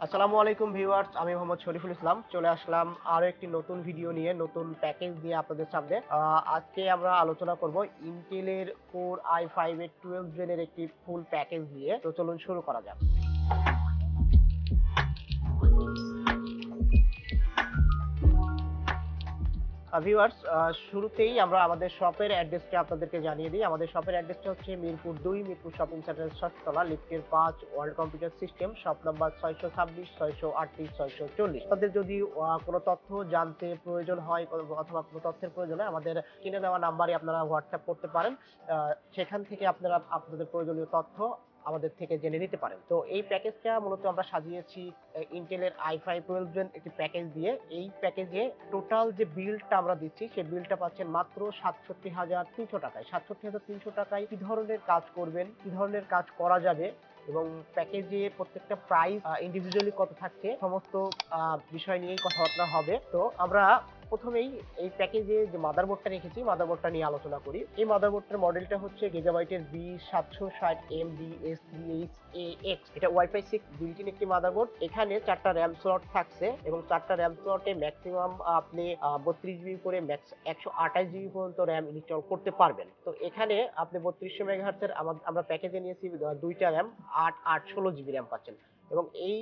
আসসালামু আলাইকুম ভিউয়ার্স, আমি মোহাম্মদ শরীফুল ইসলাম চলে আসলাম আরো একটি নতুন ভিডিও নিয়ে, নতুন প্যাকেজ দিয়ে আপনাদের সামনে। আজকে আমরা আলোচনা করব ইন্টেলের কোর i5 এর 12 জেনের একটি ফুল প্যাকেজ নিয়ে। তো চলুন শুরু করা যাক। ভিউয়ার্স, শুরুতেই আমরা আমাদের শপের অ্যাড্রেসটা আপনাদেরকে জানিয়ে দিই। আমাদের শপের অ্যাড্রেসটা হচ্ছে মিরপুর 2, মিরপুর শপিং সেন্টারের 6তলা, লিফটের 5, world computer system, shop number 626, 638, 640। আপনাদের যদি কোনো তথ্য জানতে প্রয়োজন হয় অথবা কোনো তথ্যের প্রয়োজন হয়, আমাদের স্ক্রিনে দেওয়া নাম্বারে আপনারা হোয়াটসঅ্যাপ করতে পারেন। সেখান থেকে আপনারা আপনাদের প্রয়োজনীয় তথ্য আমাদের থেকে জেনে নিতে পারেন। তো এই প্যাকেজটা মূলত আমরা সাজিয়েছি ইন্টেলের i5 12 জেন একটি প্যাকেজ দিয়ে। এই প্যাকেজে টোটাল যে বিলটা আমরা দিচ্ছি, সেই বিলটা পাচ্ছেন মাত্র ৬৭,৩০০ টাকায়। ৬৭,৩০০ টাকায় কি ধরনের কাজ করবেন, কি ধরনের কাজ করা যাবে এবং প্যাকেজে প্রত্যেকটা প্রাইস ইন্ডিভিজুয়ালি কত থাকছে, সমস্ত বিষয় নিয়েই কথাবার্তা হবে। তো আমরা প্রথমেই এই প্যাকেজে যে মাদারবোর্ডটা রেখেছি, মাদারবোর্ডটা নিয়ে আলোচনা করি। এই মাদারবোর্ডটার মডেলটা হচ্ছে গিগাবাইটের B760M BSDHAX। এটা ওয়াইফাই 6 বিল্ট ইন একটি মাদারবোর্ড। এখানে 4টা র্যাম স্লট থাকছে এবং 4টা র্যাম স্লটে ম্যাক্সিমাম আপনি 32 জিবি করে ম্যাক্স 128 জিবি পর্যন্ত র্যাম ইনস্টল করতে পারবেন। তো এখানে আপনি 3200 মেগাহার্টজের আমরা প্যাকেজে নিয়েছি 2টা র্যাম, 8/8 16 জিবি র্যাম পাচ্ছেন। এবং এই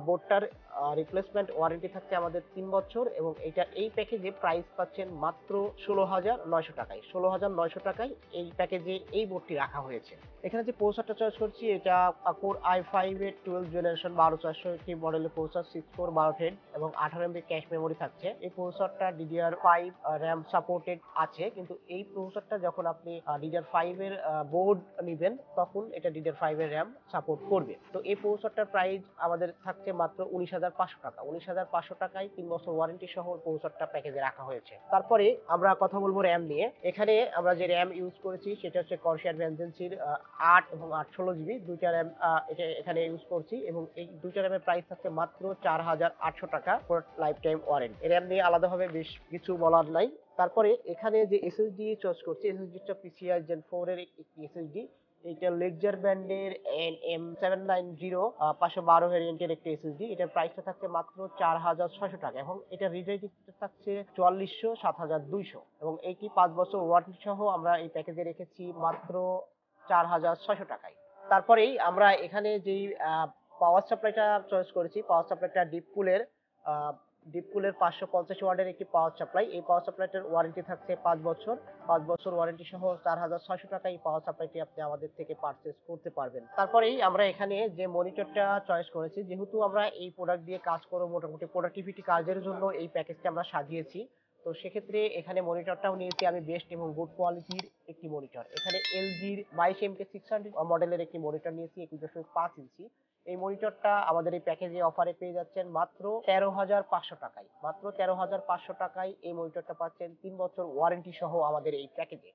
বোর্ডটার রিপ্লেসমেন্ট ওয়ারেন্টি থাকছে আমাদের 3 বছর এবং এই প্যাকেজে প্রাইস পাচ্ছেন মাত্র 16,900 টাকায়। 16,900 টাকায় এই প্যাকেজে এই বোর্ডটি রাখা হয়েছে। এখানে যে প্রসেসরটা চয়েস করছি, এটা কোর i5 এর 12 জেনারেশন 12400 একটি মডেলের প্রসেসর, 6 কোর 12 থ্রেড এবং 18 MB ক্যাশ মেমোরি থাকছে। এই প্রসেসরটা DDR5 র্যাম সাপোর্টেড আছে, কিন্তু এই প্রসেসরটা যখন আপনি DDR5 এর বোর্ড নেবেন তখন এটা DDR5 এর র্যাম সাপোর্ট করবে। তো এই প্রসেসরটার প্রাইস আমাদের থাকছে মাত্র 19,500 টাকা। 19,500 টাকায় 3 বছর ওয়ারেন্টি সহ প্রসেসরটা প্যাকেজে রাখা হয়েছে। তারপরে আমরা কথা বলবো র্যাম নিয়ে। এখানে আমরা যে র্যাম ইউজ করেছি সেটা হচ্ছে কর্সার ভেনজেন্সির 8 এবং 8/16 জিবি দুইটা র্যাম এটা এখানে ইউজ করছি এবং এই দুইটা র্যামের প্রাইস থাকছে মাত্র 4,800 টাকা for life time warranty. RAM নিয়ে আলাদাভাবে বেশ কিছু বলার নাই। তারপরে এখানে যে এসএসডি চয়েস করছি, এসএসডিটা PCI Gen 4 এর একটি এসএসডি। এটা লেকজার ব্র্যান্ডের NM790 512 ভ্যারিয়েন্টের একটি এসএসডি। এটার প্রাইসটা থাকছে মাত্র 4,600 টাকা এবং এটা রিডাইরেক্ট থাকছে 4400 7,200 এবং এইটি 5 বছর ওয়ারেন্টি সহ আমরা এই প্যাকেজে রেখেছি মাত্র 4,600 টাকায়। তারপরেই আমরা এখানে যেই পাওয়ার সাপ্লাইটা চয়েস করেছি, পাওয়ার সাপ্লাইটা ডিপকুলের 550 ওয়াটের একটি পাওয়ার সাপ্লাই। এই পাওয়ার সাপ্লাইটার ওয়ারেন্টি থাকছে 5 বছর। 5 বছর ওয়ারেন্টি সহ 4,600 টাকায় এই পাওয়ার সাপ্লাইটি আপনি আমাদের থেকে পারচেজ করতে পারবেন। তারপরেই আমরা এখানে যে মনিটরটা চয়েস করেছি, যেহেতু আমরা এই প্রোডাক্ট দিয়ে কাজ করব, মোটামুটি প্রোডাক্টিভিটি কাজের জন্য এই প্যাকেজটা আমরা সাজিয়েছি। তো সেক্ষেত্রে এখানে মনিটরটাও নিয়েছি আমি বেস্ট এবং গুড কোয়ালিটির একটি মনিটর। এখানে LGর 22MK600 মডেলের একটি মনিটর নিয়েছি, 21.5 ইঞ্চি। এই মনিটরটা আমাদের এই প্যাকেজে অফারে পেয়ে যাচ্ছেন মাত্র 13,500 টাকায়। মাত্র 13,500 টাকায় এই মনিটরটা পাচ্ছেন 3 বছর ওয়ারেন্টি সহ আমাদের এই প্যাকেজে।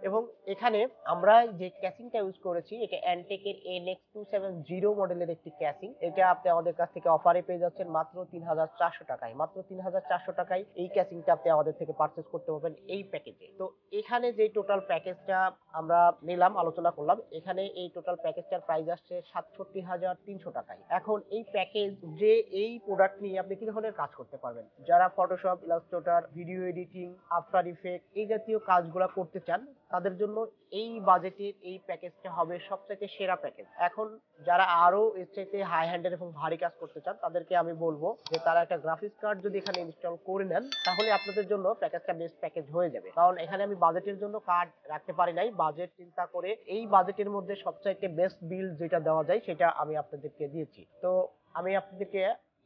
এবং এখানে আমরা যে ক্যাসিংটা ইউজ করেছি, এটা অ্যান্টেকের NX270 মডেলের একটি ক্যাসিং। এটা আপনি আমাদের কাছ থেকে অফারে পেয়ে যাচ্ছেন মাত্র 3,400 টাকায়। মাত্র 3,400 টাকায় এই ক্যাসিংটা আপনি আমাদের থেকে পারচেজ করতে পারবেন এই প্যাকেজে। তো এখানে যে টোটাল প্যাকেজটা আমরা নিলাম, আলোচনা করলাম, এখানে এই টোটাল প্যাকেজটার প্রাইস আসছে ৬৭,৩০০ টাকায়। এখন এই প্যাকেজ যে এই প্রোডাক্ট নিয়ে আপনি কি ধরনের কাজ করতে পারবেন, যারা Photoshop, Illustrator, video editing, after effect এই জাতীয় কাজগুলো করতে চান, তাদের জন্য এই বাজেটের এই প্যাকেজটা হবে সবচেয়ে সেরা প্যাকেজ। এখন যারা আরো এর চাইতে হাই হ্যান্ডের এবং ভারী কাজ করতে চান, তাদেরকে আমি বলবো যে তারা একটা গ্রাফিক্স কার্ড যদি এখানে ইনস্টল করে নেন, তাহলে আপনাদের জন্য প্যাকেজটা বেস্ট প্যাকেজ হয়ে যাবে। কারণ এখানে আমি বাজেটের জন্য কার্ড রাখতে পারি নাই, বাজেট চিন্তা করে এই বাজেটের মধ্যে সবচাইতে বেস্ট বিল যেটা দেওয়া যায় সেটা আমি আপনাদেরকে দিয়েছি। তো আমি আপনাদেরকে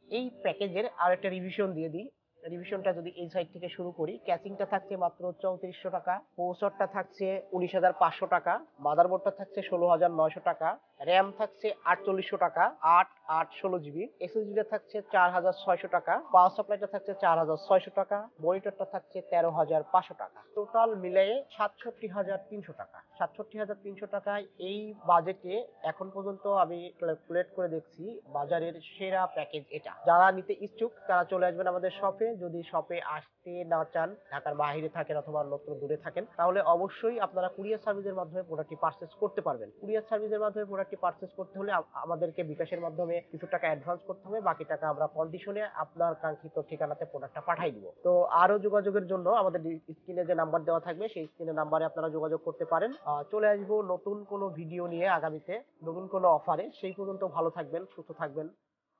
এই প্যাকেজের আরেকটা রিভিশন দিয়ে দিই। রিভিশনটা যদি এই সাইড থেকে শুরু করি, ক্যাচিংটা থাকছে মাত্র 3400 টাকা, প্রসেসরটা থাকছে 19,500 টাকা, মাদারবোর্ডটা থাকছে 16,900 টাকা, র্যাম থাকছে 4800 টাকা, 8/8/16 জিবি, এসএসডিটা থাকছে 4,600 টাকা, পাওয়ার সাপ্লাইটা থাকছে 4,600 টাকা, মনিটরটা থাকছে 13,500 টাকা। টোটাল মিলিয়ে ৬৭,৩০০ টাকা। ৬৭,৩০০ টাকায় এই বাজেটে এখন পর্যন্ত আমি ক্যালকুলেট করে দেখছি বাজারের সেরা প্যাকেজ এটা। যারা নিতে ইচ্ছুক তারা চলে আসবেন আমাদের শপে। যদি শপে আসতে না চান, ঢাকার বাইরে থাকেন অথবা অন্যত্র দূরে থাকেন, তাহলে অবশ্যই আপনারা কুরিয়ার সার্ভিসের মাধ্যমে প্রোডাক্টটি পারচেজ করতে পারবেন। কুরিয়ার সার্ভিসের মাধ্যমে প্রোডাক্টটি প্রোডাক্টটি পারচেজ করতে হলে আমাদেরকে বিকাশের মাধ্যমে কিছু টাকা অ্যাডভান্স করতে হবে, বাকি টাকা আমরা কন্ডিশনে আপনার কাঙ্ক্ষিত ঠিকানাতে প্রোডাক্টটা পাঠিয়ে দিব। তো আরো যোগাযোগের জন্য আমাদের স্ক্রিনে যে নাম্বার দেওয়া থাকবে সেই স্ক্রিনে নাম্বারে আপনারা যোগাযোগ করতে পারেন। চলে আসবো নতুন কোনো ভিডিও নিয়ে আগামীতে, নতুন কোনো অফারে। সেই পর্যন্ত ভালো থাকবেন, সুস্থ থাকবেন।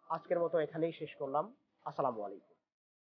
আজকের মতো এখানেই শেষ করলাম। আসসালামু আলাইকুম।